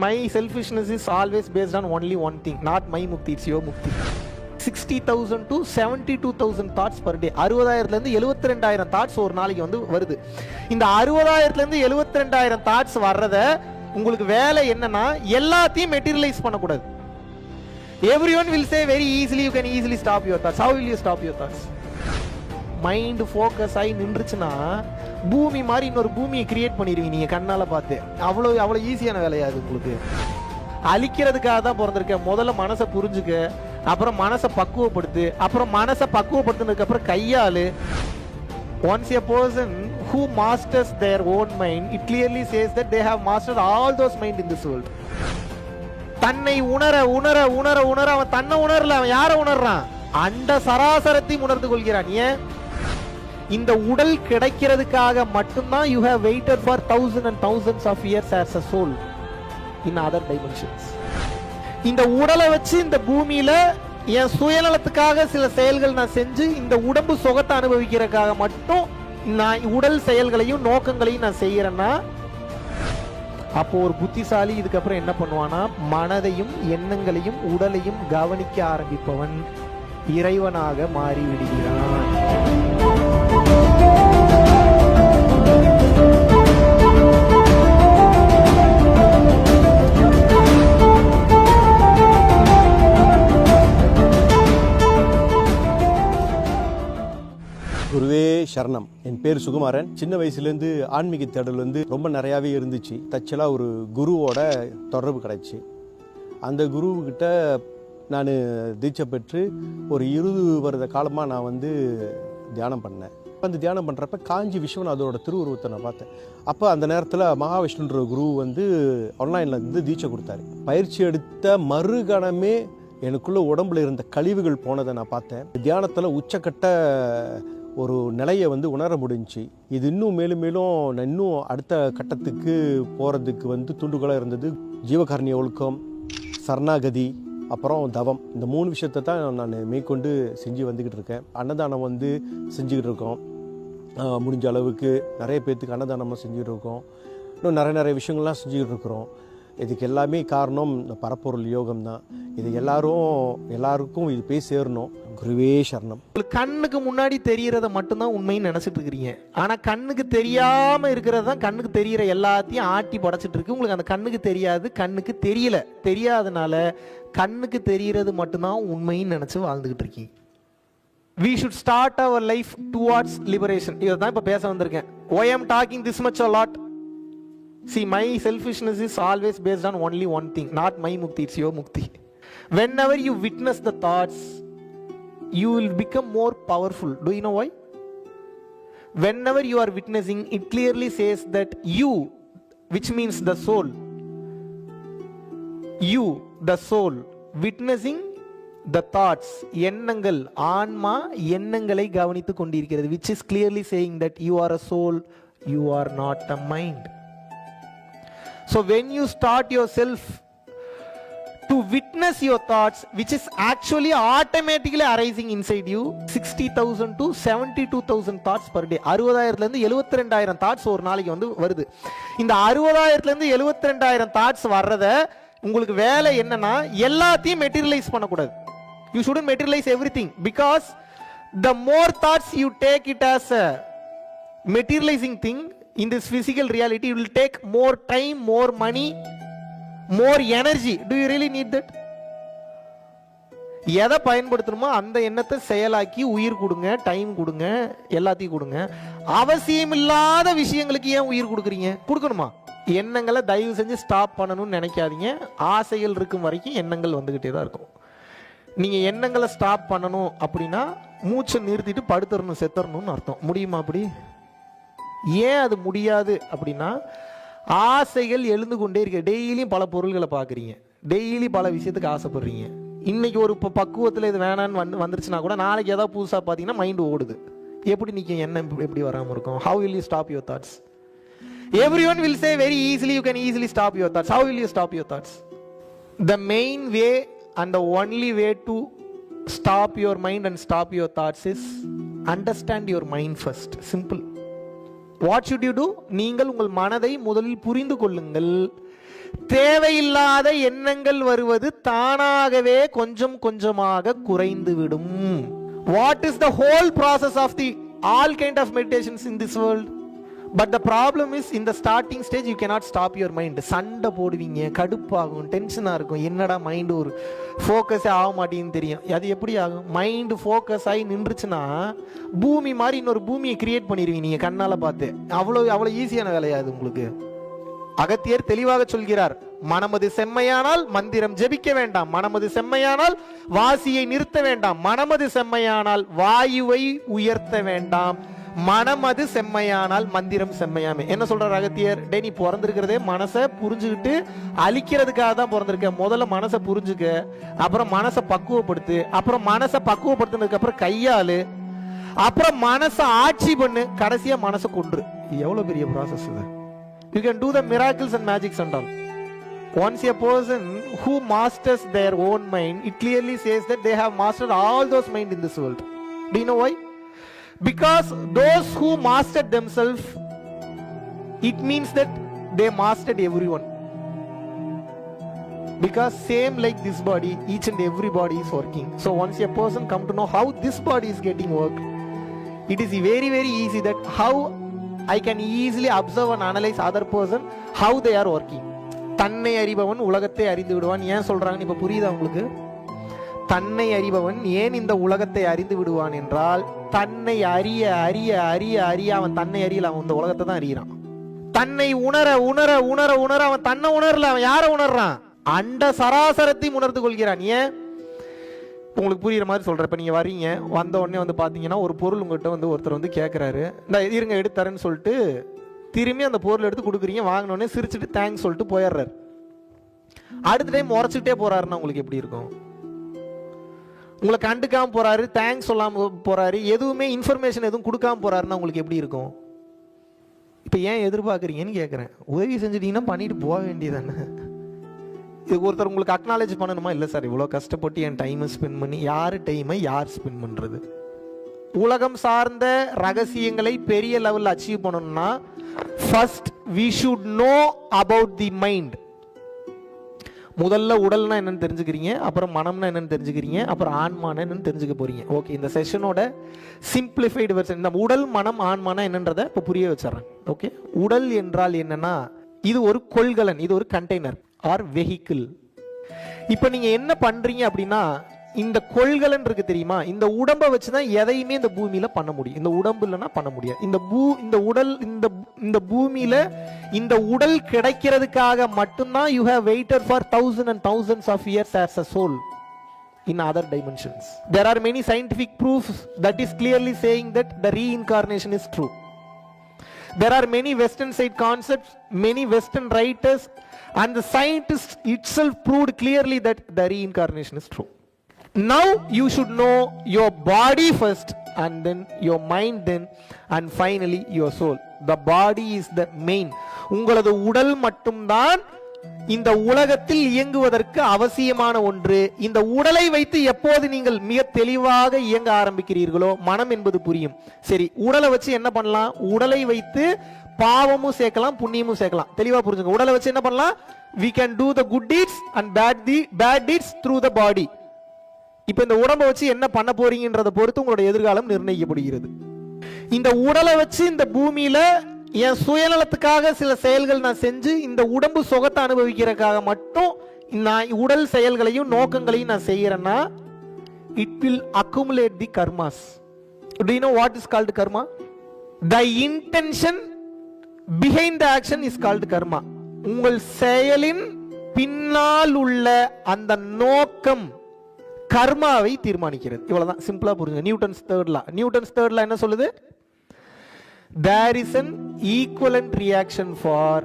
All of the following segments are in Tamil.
My selfishness is always based on only one thing, not my mukti, it's your mukti. 60,000 to 72,000 thoughts per day. 60,000 72,000 thoughts ஒரு நாளைக்கு வந்து வருது. இந்த 60,000 72,000 thoughts வர்றத உங்களுக்கு வேலை என்னன்னா எல்லாத்தையும் மெட்டீரியலைஸ் பண்ணக்கூடாது. Everyone will say very easily you can easily stop your thoughts. How will you stop your thoughts? Mind focus ஆகி நின்றுச்சுன்னா பூமி மாதிரி இன்னொரு பூமியை கிரியேட் பண்ணிடுவீங்க நீங்கள் கண்ணால் பார்த்து. அவ்வளோ ஈஸியான வேலையாது உங்களுக்கு. அழிக்கிறதுக்காக தான் பிறந்திருக்க. முதல்ல மனசை புரிஞ்சுக்க, அப்புறம் மனசை பக்குவப்படுத்து, அப்புறம் மனசை பக்குவப்படுத்தினதுக்கு அப்புறம் கையாளு. Once a person who masters their own mind, it clearly says that they have mastered all those mind in this world. தன்னை உணர உணர உணர உணர அவன் தன்னை உணரல, அவன் யாரை உணர்றான்? அண்ட சராசரத்தை உணர்ந்து கொள்கிறான். ஏன்? இந்த உடல் கிடைக்கிறதுக்காக மட்டும்தான் you have waited for thousands and thousands of years as a soul in other dimensions. இந்த உடலை வச்சு இந்த பூமியில என் சுயநலத்துக்காக சில செயல்கள் நான் செஞ்சு இந்த உடம்பு சுகத்தை அனுபவிக்கிறதுக்காக மட்டும் நான் உடல் செயல்களையும் நோக்கங்களையும் நான் செய்யறேன்னா, அப்போ ஒரு புத்திசாலி இதுக்கப்புறம் என்ன பண்ணுவானா, மனதையும் எண்ணங்களையும் உடலையும் கவனிக்க ஆரம்பிப்பவன் இறைவனாக மாறிவிடுகிறான். குருவே சரணம். என் பேர் சுகுமாரன். சின்ன வயசுலேருந்து ஆன்மீக தேடல் ரொம்ப நிறையாவே இருந்துச்சு. தச்சலாக ஒரு குருவோட தொடர்பு கிடைச்சி அந்த குருவுக்கிட்ட நான் தீட்சை பெற்று ஒரு 20 வருட காலமாக நான் தியானம் பண்ணேன். அந்த தியானம் பண்ணுறப்ப காஞ்சி விஸ்வநாதரோட திருவுருவத்தை நான் பார்த்தேன். அப்போ அந்த நேரத்தில் மகாவிஷ்ணுன்ற குரு ஆன்லைனில் தீட்சை கொடுத்தாரு. பயிற்சி எடுத்த மறுகணமே எனக்குள்ளே உடம்புல இருந்த கழிவுகள் போனதை நான் பார்த்தேன். தியானத்தில் உச்சக்கட்ட ஒரு நிலையை உணர முடிஞ்சிச்சு. இது இன்னும் மேலும் மேலும் நான் இன்னும் அடுத்த கட்டத்துக்கு போகிறதுக்கு தூண்டுகோலாக இருந்தது. ஜீவகாருண்ய ஒழுக்கம், சரணாகதி, அப்புறம் தவம். இந்த 3 விஷயத்தை தான் நான் மேற்கொண்டு செஞ்சு வந்துக்கிட்டு இருக்கேன். அன்னதானம் செஞ்சுக்கிட்டு இருக்கோம். முடிஞ்ச அளவுக்கு நிறைய பேர்த்துக்கு அன்னதானமாக செஞ்சுக்கிட்டு இருக்கோம். இன்னும் நிறைய விஷயங்கள்லாம் செஞ்சுக்கிட்டு இருக்கிறோம். இதுக்கு எல்லாமே காரணம் இந்த பரப்பொருள் யோகம் தான். இது எல்லாருக்கும் இது போய் சேரணும். குருவே சரணம். கண்ணுக்கு முன்னாடி தெரியறத மட்டும்தான் உண்மைன்னு நினைச்சிட்டு இருக்கிறீங்க. ஆனா கண்ணுக்கு தெரியாம இருக்கிறது தான் கண்ணுக்கு தெரியற எல்லாத்தையும் ஆட்டி படைச்சிட்டு இருக்கு. உங்களுக்கு அந்த கண்ணுக்கு தெரியாது, கண்ணுக்கு தெரியல. தெரியாதனால கண்ணுக்கு தெரியறது மட்டும்தான் உண்மைன்னு நினைச்சு வாழ்ந்துகிட்டு இருக்கீங்க. We should start our life towards liberation. இதுதான் இப்ப பேச வந்திருக்கேன். Why I am talking this much a lot? See, my selfishness is always based on only one thing, not my mukti, it's your mukti. Whenever you witness the thoughts, you will become more powerful. Do you know why? Whenever you are witnessing, it clearly says that you, which means the soul, you, the soul, witnessing the thoughts, எண்ணங்கள், ஆன்மா எண்ணங்களை கவனித்துக் கொண்டிருக்கிறது, which is clearly saying that you are a soul, you are not a mind. So when you start yourself to witness your thoughts, which is actually automatically arising inside you, 60,000 to 72,000 thoughts per day. 60,000 72,000 thoughts ஒரு நாளைக்கு வருது. இந்த 60,000 72,000 thoughts வர்றத உங்களுக்கு வேலை என்னன்னா எல்லாத்தையும் மெட்டீரியலைஸ் பண்ணக்கூடாது. You shouldn't materialize everything, because the more thoughts you take it as a materializing thing in this physical reality, it will take more time, more money, more energy. Do you really need that? எதை பயன்படுத்தணுமோ அந்த எண்ணத்தை செயலாக்கி உயிர் கொடுங்க, டைம் கொடுங்க, எல்லாத்தையும் கொடுங்க. அவசியம் இல்லாத விஷயங்களுக்கு ஏன் உயிர் கொடுக்குறீங்க? கொடுக்கணுமா? எண்ணங்களை தயவு செஞ்சு ஸ்டாப் பண்ணணும்னு நினைக்காதீங்க. ஆசைகள் இருக்கும் வரைக்கும் எண்ணங்கள் வந்துகிட்டே தான் இருக்கும். நீங்க எண்ணங்களை ஸ்டாப் பண்ணணும் அப்படின்னா மூச்சை நிறுத்திட்டு படுத்துறணும், செத்துறணும்னு அர்த்தம். முடியுமா? அப்படி ஏன் அது முடியாது அப்படின்னா, ஆசைகள் எழுந்து கொண்டே இருக்கு. டெய்லியும் பல பொருள்களை பார்க்குறீங்க, டெய்லி பல விஷயத்துக்கு ஆசைப்படுறீங்க. இன்னைக்கு ஒரு பக்குவத்தில் இது வேணான்னு வந்துருச்சுன்னா கூட நாளைக்கு ஏதாவது புதுசாக பார்த்தீங்கன்னா மைண்டு ஓடுது. எப்படி நீங்கள் எண்ணம் எப்படி வராமல் இருக்கும்? How will you stop your thoughts? Everyone will say very easily you can easily stop your thoughts. How will you stop your thoughts? The main way and the only way to stop your mind and stop your thoughts is understand your mind first. Simple. What should you do? நீங்கள் உங்கள் மனதை முதலில் புரிந்து கொள்ளுங்கள். தேவையில்லாத எண்ணங்கள் வருவது தானாகவே கொஞ்சம் கொஞ்சமாக குறைந்துவிடும். What is the whole process of the all kind of meditations in this world? But the problem is, in the starting stage you cannot stop your mind. சண்டை போடுவீங்க, கடுப்பாகும், டென்ஷனாக இருக்கும், என்னடா மைண்டு ஒரு ஃபோக்கஸே ஆக மாட்டேங்குன்னு தெரியும். அது எப்படி ஆகும்? மைண்டு ஃபோக்கஸ் ஆகி நின்றுச்சுன்னா பூமி மாதிரி இன்னொரு பூமியை கிரியேட் பண்ணிடுவீங்க நீங்கள் கண்ணால் பார்த்து. அவ்வளோ ஈஸியான வேலையாது உங்களுக்கு. அகத்தியர் தெளிவாக சொல்கிறார், மனமது செம்மையானால் மந்திரம் ஜெபிக்க வேண்டாம், மனமது செம்மையானால் வாசியை நிறுத்த வேண்டாம், மனமது செம்மையானால் வாயுவை உயர்த்த வேண்டாம், மனமது செம்மையானால் மந்திரம் செம்மையாமே. என்ன சொல்றார் அகத்தியர்? டே, நீ பிறந்திருக்கிறதே மனசை புரிஞ்சுக்கிட்டு அழிக்கிறதுக்காக தான் பிறந்திருக்க. முதல்ல மனசை புரிஞ்சுக்க, அப்புறம் மனசை பக்குவப்படுத்து, அப்புறம் மனசை பக்குவப்படுத்தினதுக்கு அப்புறம் கையாளு, அப்புறம் மனசை ஆட்சி பண்ணு, கடைசியா மனசை கொன்று. எவ்வளவு பெரிய ப்ராசஸ் இது. You can do the miracles and magics and all. Once a person who masters their own mind, it clearly says that they have mastered all those mind in this world. Do you know why? Because those who mastered themselves, it means that they mastered everyone. Because same like this body, each and every body is working. So once a person come to know how this body is getting work, it is very very easy that how I can easily observe and analyze other person how they are working. தன்னை அறிபவன் உலகத்தை அறிந்து விடுவான். ஏன் சொல்றாங்கன்னு இப்ப புரியுதா உங்களுக்கு? தன்னை அறிபவன் ஏன் இந்த உலகத்தை அறிந்து விடுவான் என்றால், தன்னை அறிய அறிய அறிய அறிய அவன் தன்னை அறியல, அவன் இந்த உலகத்தை தான் அறியறான். தன்னை உணர உணர உணர உணர அவன் தன்னை உணரல, அவன் யாரை உணர்றான்? அண்ட சராசரத்தை உணர்ந்து கொள்கிறான். ஏன்? உங்களுக்கு புரியுற மாதிரி சொல்கிறேன். இப்போ நீங்கள் வரீங்க, வந்த உடனே வந்து பார்த்தீங்கன்னா ஒரு பொருள் உங்கள்கிட்ட வந்து ஒருத்தர் வந்து கேட்குறாரு, இந்த இருங்க எடுத்துறேன்னு சொல்லிட்டு திரும்பி அந்த பொருள் எடுத்து கொடுக்குறீங்க, வாங்கினோடனே சிரிச்சுட்டு தேங்க்ஸ் சொல்லிட்டு போயிடுறாரு. அடுத்த டைம் முறைச்சிக்கிட்டே போறாருன்னா உங்களுக்கு எப்படி இருக்கும்? உங்களை கண்டுக்காம போறாரு, தேங்க்ஸ் சொல்லாம போறாரு, எதுவுமே இன்ஃபர்மேஷன் எதுவும் கொடுக்காம போறாருன்னா உங்களுக்கு எப்படி இருக்கும்? இப்போ ஏன் எதிர்பார்க்குறீங்கன்னு கேட்குறேன். உதவி செஞ்சுட்டீங்கன்னா பண்ணிட்டு போக வேண்டியதானே. இது ஒருத்தர் உங்களுக்கு அக்னாலேஜ் பண்ணணுமா? இல்லை சார், இவ்வளோ கஷ்டப்பட்டு என் டைமை ஸ்பெண்ட் பண்ணி. யார் டைமை யார் ஸ்பெண்ட் பண்ணுறது? உலகம் சார்ந்த ரகசியங்களை பெரிய லெவலில் அச்சீவ் பண்ணணும்னா first we should know about the mind. முதல்ல உடல்னா என்னன்னு தெரிஞ்சுக்கிறீங்க, அப்புறம் மனம்னா என்னன்னு தெரிஞ்சுக்கிறீங்க, அப்புறம் ஆன்மானா என்னன்னு தெரிஞ்சுக்க போறீங்க. ஓகே, இந்த செஷனோட சிம்பிளிஃபைடு வெர்ஷன் இந்த உடல் மனம் ஆன்மானா என்னன்றதை இப்போ புரிய வச்சிடறேன். ஓகே, உடல் என்றால் என்னன்னா, இது ஒரு கொள்கலன், இது ஒரு கண்டெய்னர் ஆர் வெஹிக்கிள். இப்போ நீங்க என்ன பண்றீங்க அப்படின்னா, இந்த கொள்கலன் இருக்கு தெரியுமா, இந்த உடம்பை வச்சுதான் எதையுமே இந்த பூமியில பண்ண முடியும். இந்த உடம்பு இல்லைன்னா பண்ண முடியாது. இந்த உடல் இந்த பூமியில இந்த உடல் கிடைக்கிறதுக்காக மட்டும்தான் you have waited for thousands and thousands of years as a soul in other dimensions. There are many scientific proofs that is clearly saying that the reincarnation is true. There are many western side concepts, many western writers, and the scientists itself proved clearly that the reincarnation is true. Now you should know your body first, and then your mind, then and finally your soul. The body is the main. உங்களது உடல் மட்டும்தான் இந்த உலகத்தில் இயங்குவதற்கு அவசியமான ஒன்று. இந்த உடலை வைத்து எப்போது நீங்கள் மிக தெளிவாக இயங்க ஆரம்பிக்கிறீர்களோ மனம் என்பது புரியும். சரி, உடலை வச்சு என்ன பண்ணலாம்? உடலை வைத்து பாவமும் சேர்க்கலாம், புண்ணியமும் சேர்க்கலாம். தெளிவா புரிஞ்சுங்க. உடலை வச்சு என்ன பண்ணலாம்? We can do the good deeds and bad deeds through the body. இப்ப இந்த உடம்பை வச்சு என்ன பண்ண போறீங்கன்றத பொறுத்து உங்களோட எதிர்காலம் நிர்ணயிக்கப்படுகிறது. இந்த உடலை வச்சு இந்த பூமியில என் சுயநலத்துக்காக சில செயல்கள் நான் செஞ்சு இந்த உடம்பு சுகத்தை அனுபவிக்கிறதுக்காக மட்டும் நான் உடல் செயல்களையும் நோக்கங்களையும் நான் செய்யறேன்னா, it will accumulate the karmas. Do you know what is called karma? The intention behind the action is called karma. உங்கள் செயலின் பின்னால் உள்ள அந்த நோக்கம் கர்மாவை தீர்மானிக்கிறது. இவ்வளவுதான், சிம்பிளா புரிஞ்சுங்க. நியூட்டன்ஸ் தேர்ட் லா என்ன சொல்லுது? There is an equivalent reaction for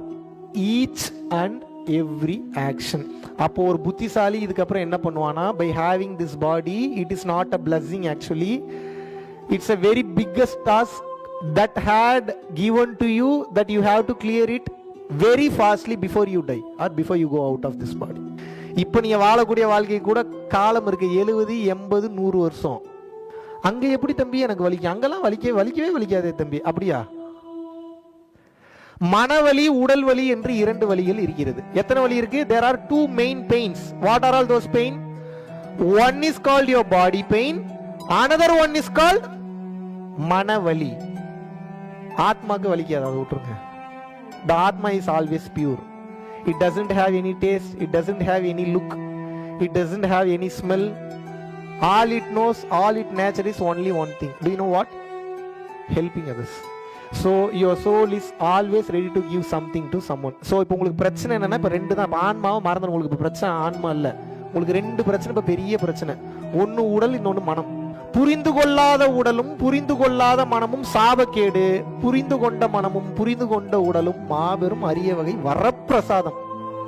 each and every action. அப்போ ஒரு புத்திசாலி இதுக்கப்புறம் என்ன பண்ணுவானா, by having this body, it is not a blessing actually. It's a very biggest task that had given to you, that you have to clear it very fastly before you die or before you go out of this body. இப்போ நீங்க வாழக்கூடிய வாழ்க்கை கூட காலம் இருக்கு, 70, 80, 100 வருஷம். அங்க எப்படி தம்பி எனக்கு வலிக்கும்? அங்கெல்லாம் வலிக்கவே வலிக்காதே தம்பி, அப்படியா? மனவலி, உடல் வலி என்று 2 வலிகள் இருக்கிறது. எத்தனை வலி இருக்கு? There are 2 main pains. What are all those pain? One is called your body pain, another one is called மனவலி. ஆத்மாக்கு வலிக்காது, அதை விட்டுருங்க. The Atma is always pure. It doesn't have any taste, it doesn't have any look, it doesn't have any smell. All it knows, all it nature is only one thing. Do you know what? Helping others. So your soul is always ready to give something to someone. So இப்போ உங்களுக்கு பிரச்சனை என்னன்னா, இப்போ 2 தான். ஆன்மாவை மறந்து உங்களுக்கு இப்போ பிரச்சனை ஆன்மா இல்ல, உங்களுக்கு 2 பிரச்சனை. இப்போ பெரிய பிரச்சனை, ஒன்னு உடல், இன்னொன்னு மனம். புரிந்து கொள்ளாத உடலும் புரிந்து கொள்ளாத மனமும் சாபக்கேடு, புரிந்து கொண்ட மனமும் புரிந்து கொண்ட உடலும் மாபெரும் அரிய வகை வரப்பிரசாதம்.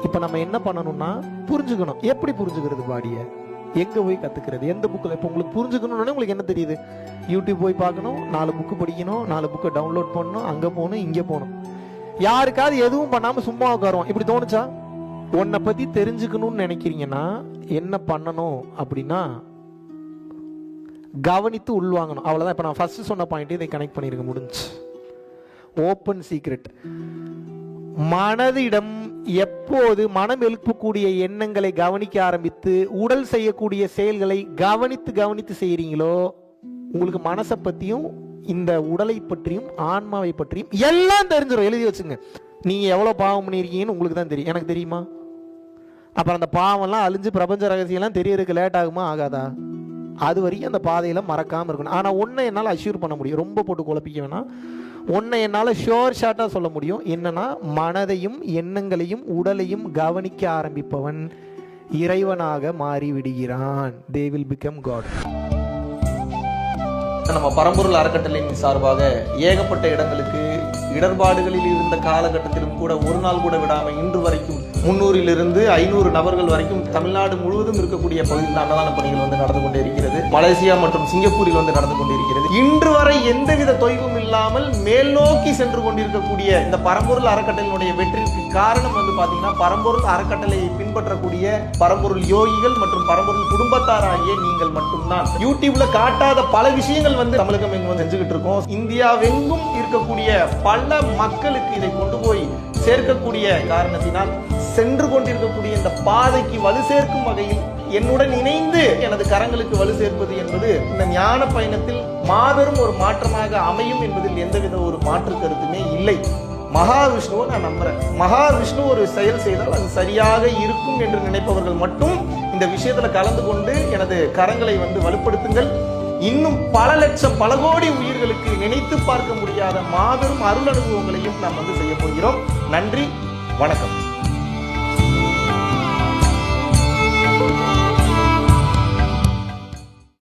இப்ப நம்ம என்ன பண்ணணும்னா புரிஞ்சுக்கணும். எப்படி புரிஞ்சுக்கிறது பாடிய? எங்க போய் கத்துக்கிறது? எந்த புக்கில்? இப்போ உங்களுக்கு புரிஞ்சுக்கணும்னு உங்களுக்கு என்ன தெரியுது? யூடியூப் போய் பார்க்கணும், 4 புக்கு படிக்கணும், 4 புக்கை டவுன்லோட் பண்ணணும், அங்க போகணும், இங்க போகணும். யாருக்காவது எதுவும் பண்ணாம சும்மா உட்காருவோம். இப்படி தோணுச்சா? உன்னை பத்தி தெரிஞ்சுக்கணும்னு நினைக்கிறீங்கன்னா என்ன பண்ணணும் அப்படின்னா, கவனித்து உள்வாங்கணும். அவ்வளவுதான். இப்ப நான் ஃபர்ஸ்ட் சொன்ன பாயிண்ட் இதை கனெக்ட் பண்ணிருக்க முடிஞ்சு. Open secret. மனதிடம் எப்போது மனம் எழுப்பக்கூடிய எண்ணங்களை கவனிக்க ஆரம்பித்து உடல் செய்யக்கூடிய செயல்களை கவனித்து கவனித்து செய்யறீங்களோ, உங்களுக்கு மனசை பத்தியும் இந்த உடலை பற்றியும் ஆன்மாவை பற்றியும் எல்லாம் தெரிஞ்சிடும். எழுதி வச்சுங்க. நீங்க எவ்வளவு பாவம் பண்ணிருக்கீங்கன்னு உங்களுக்கு தான் தெரியும். எனக்கு தெரியுமா? அப்புறம் அந்த பாவம்லாம் அழிஞ்சு பிரபஞ்ச ரகசியம்லாம் தெரியறதுக்கு லேட் ஆகுமா? ஆகாதா? அது வரைக்கும் அந்த பாதையில மறக்காம இருக்கணும். ஆனா ஒன்னை என்னால அஷ்யூர் பண்ண முடியும், ரொம்ப போட்டு குழப்பிக்க வேணாம். ஒன்னை என்னால ஷோர் ஷார்ட்டா சொல்ல முடியும். என்னன்னா, மனதையும் எண்ணங்களையும் உடலையும் கவனிக்க ஆரம்பிப்பவன் இறைவனாக மாறி விடுகிறான். They will become God. நம்ம பரம்பொருள் அறக்கட்டளையின் சார்பாக ஏகப்பட்ட இடங்களுக்கு இடர்பாடுகளில் இருந்த காலகட்டத்திலும் கூட ஒரு நாள் கூட விடாமல் இன்று வரைக்கும் 300 500 நபர்கள் வரைக்கும் தமிழ்நாடு முழுவதும் இருக்கக்கூடிய பகுதியில் அன்னதான பணிகள் நடந்து கொண்டே இருக்கிறது. மலேசியா மற்றும் சிங்கப்பூரில் நடந்து கொண்டிருக்கிறது. இன்று வரை எந்தவித தொய்வும் இல்லாமல் மேல் நோக்கி சென்று கொண்டிருக்கக்கூடிய இந்த பரம்பொருள் அறக்கட்டளையினுடைய வெற்றிக்கு காரணம் பாத்தீங்கன்னா, பரம்பொருள் அறக்கட்டளையை பின்பற்றக்கூடிய பரம்பொருள் யோகிகள் மற்றும் பரம்பொருள் குடும்பத்தார் ஆகிய நீங்கள் மட்டும்தான். யூடியூப்ல காட்டாத பல விஷயங்கள் தமிழகம் எங்கும் செஞ்சுக்கிட்டு இருக்கோம். இந்தியாவெங்கும் இருக்கக்கூடிய பல மக்களுக்கு இதை கொண்டு போய் சேர்க்கக்கூடிய காரணத்தினால் சென்று கொண்டிருக்கக்கூடிய இந்த பாதைக்கு வலு சேர்க்கும் வகையில் என்னுடன் இணைந்து எனது கரங்களுக்கு வலு சேர்ப்பது என்பது இந்த ஞான பயணத்தில் மாபெரும் ஒரு மாற்றமாக அமையும் என்பதில் எந்தவித ஒரு மாற்று கருத்துமே இல்லை. மகாவிஷ்ணுவை நான் நம்புறேன். மகாவிஷ்ணு ஒரு செயல் செய்தால் அது சரியாக இருக்கும் என்று நினைப்பவர்கள் மட்டும் இந்த விஷயத்துல கலந்து கொண்டு எனது கரங்களை வலுப்படுத்துங்கள். இன்னும் பல லட்சம் பல கோடி உயிர்களுக்கு நினைத்து பார்க்க முடியாத மாபெரும் அருள் அனுபவங்களையும் நாம் செய்ய போகிறோம். நன்றி, வணக்கம்.